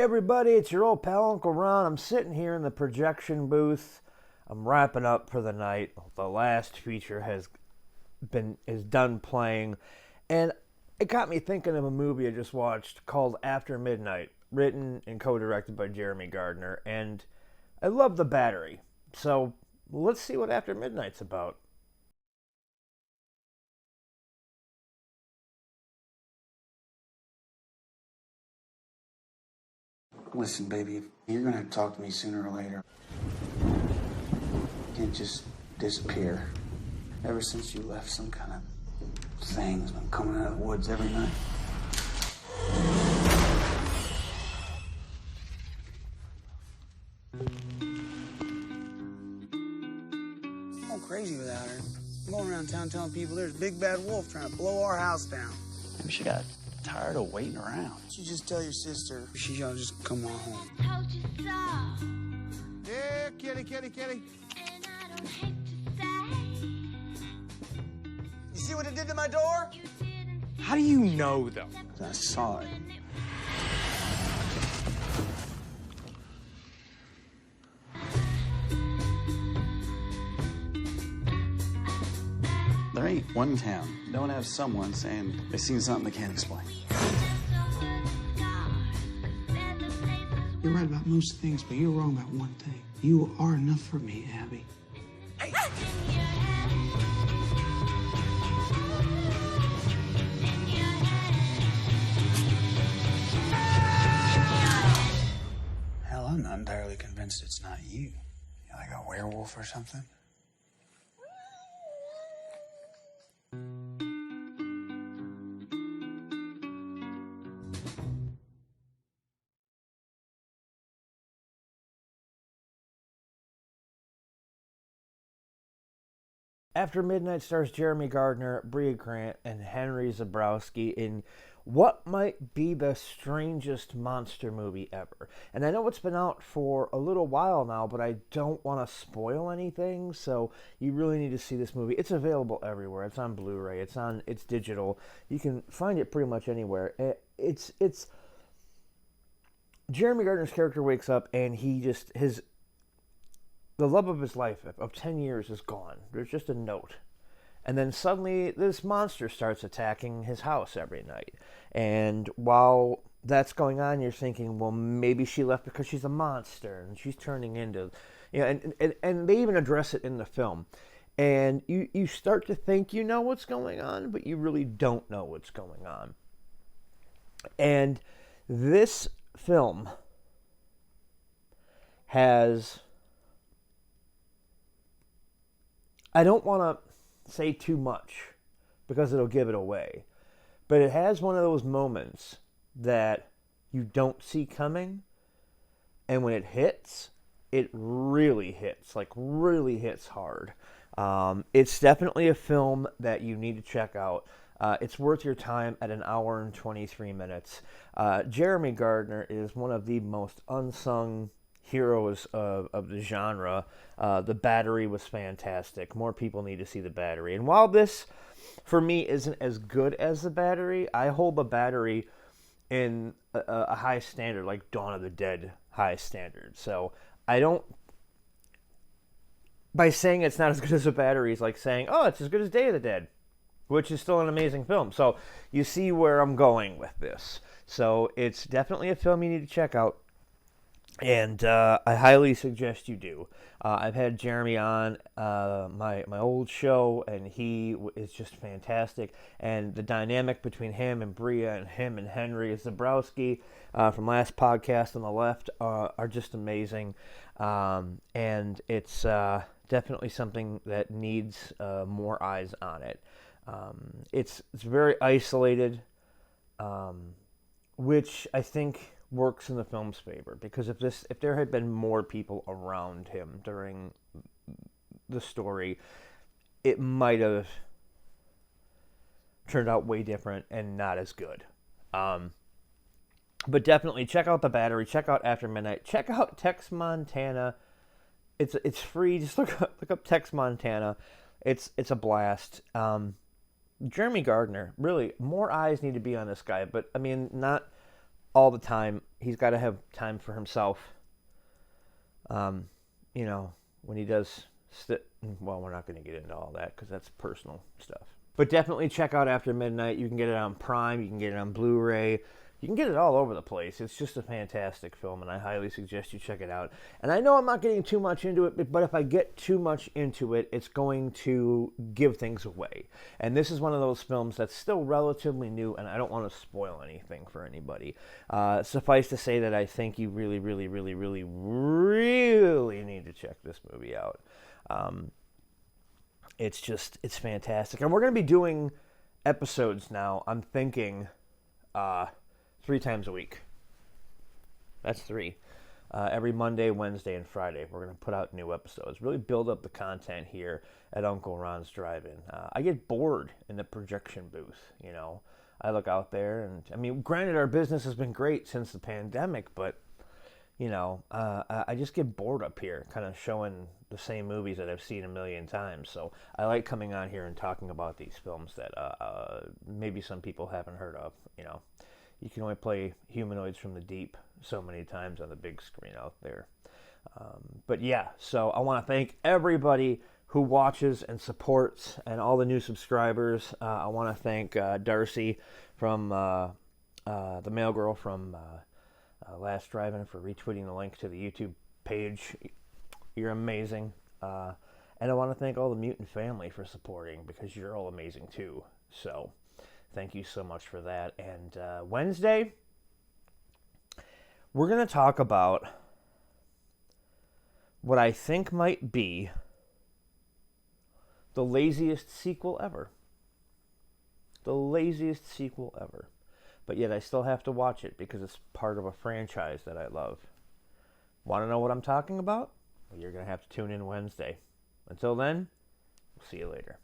Everybody, it's your old pal Uncle Ron. I'm sitting here in the projection booth. I'm wrapping up for the night. The last feature is done playing, and it got me thinking of a movie I just watched called After Midnight, written and co-directed by Jeremy Gardner, and I love The Battery. So let's see what After Midnight's about. Listen, baby, you're gonna have to talk to me sooner or later. You can't just disappear. Ever since you left, some kind of thing's been coming out of the woods every night. I'm going crazy without her. I'm going around town telling people there's a big bad wolf trying to blow our house down. Maybe she got tired of waiting around. You just tell your sister she ought to just come on home. Told you so. Yeah, kitty. And I don't hate to say You see what it did to my door? you didn't How do you know, though? I saw it. There ain't one town. Don't have someone saying they seen something they can't explain. You're right about most things, but you're wrong about one thing. You are enough for me, Abby. Hell, I'm not entirely convinced it's not you. You're like a werewolf or something? After Midnight stars Jeremy Gardner, Brea Grant, and Henry Zebrowski in what might be the strangest monster movie ever. And I know it's been out for a little while now, but I don't want to spoil anything, so you really need to see this movie. It's available everywhere. It's on Blu-ray. It's digital. You can find it pretty much anywhere. It's Jeremy Gardner's character wakes up and the love of his life of 10 years is gone. There's just a note. And then suddenly this monster starts attacking his house every night. And while that's going on, you're thinking, well, maybe she left because she's a monster and she's turning into, and they even address it in the film. And you start to think you know what's going on, but you really don't know what's going on. And this film has, I don't want to say too much because it'll give it away, but it has one of those moments that you don't see coming, and when it hits, it really hits, like really hits hard. It's definitely a film that you need to check out. It's worth your time at 1 hour and 23 minutes. Jeremy Gardner is one of the most unsung heroes of the genre. The Battery was fantastic. More people need to see The Battery. And while this, for me, isn't as good as The Battery, I hold The Battery in a high standard, like Dawn of the Dead high standard. So I don't, by saying it's not as good as The Battery, is like saying, oh, it's as good as Day of the Dead, which is still an amazing film. So you see where I'm going with this. So it's definitely a film you need to check out. And I highly suggest you do. I've had Jeremy on my old show, and he is just fantastic. And the dynamic between him and Brea and him and Henry Zebrowski from last podcast on the left are just amazing. And it's definitely something that needs more eyes on it. It's very isolated, which I think works in the film's favor, because if there had been more people around him during the story, it might have turned out way different and not as good. But definitely check out The Battery, check out After Midnight, check out Tex Montana. It's free. Just look up Tex Montana. It's a blast. Jeremy Gardner, really, more eyes need to be on this guy, but I mean, not all the time. He's got to have time for himself. You know, when he does well, we're not going to get into all that because that's personal stuff. But definitely check out After Midnight. You can get it on Prime. You can get it on Blu-ray. You can get it all over the place. It's just a fantastic film, and I highly suggest you check it out. And I know I'm not getting too much into it, but if I get too much into it, it's going to give things away. And this is one of those films that's still relatively new, and I don't want to spoil anything for anybody. Suffice to say that I think you really, really, really, really, really need to check this movie out. It's fantastic. And we're going to be doing episodes now, I'm thinking, 3 times a week. That's 3. Every Monday, Wednesday, and Friday, we're going to put out new episodes. Really build up the content here at Uncle Ron's Drive-In. I get bored in the projection booth, you know. I look out there, and, I mean, granted, our business has been great since the pandemic, but, you know, I just get bored up here, kind of showing the same movies that I've seen a million times. So I like coming on here and talking about these films that maybe some people haven't heard of, you know. You can only play Humanoids from the Deep so many times on the big screen out there. But yeah, so I want to thank everybody who watches and supports and all the new subscribers. I want to thank Darcy from the Mailgirl from Last Drive-In for retweeting the link to the YouTube page. You're amazing. And I want to thank all the Mutant Family for supporting, because you're all amazing too. So thank you so much for that. And Wednesday, we're going to talk about what I think might be the laziest sequel ever. The laziest sequel ever. But yet I still have to watch it because it's part of a franchise that I love. Want to know what I'm talking about? Well, you're going to have to tune in Wednesday. Until then, we'll see you later.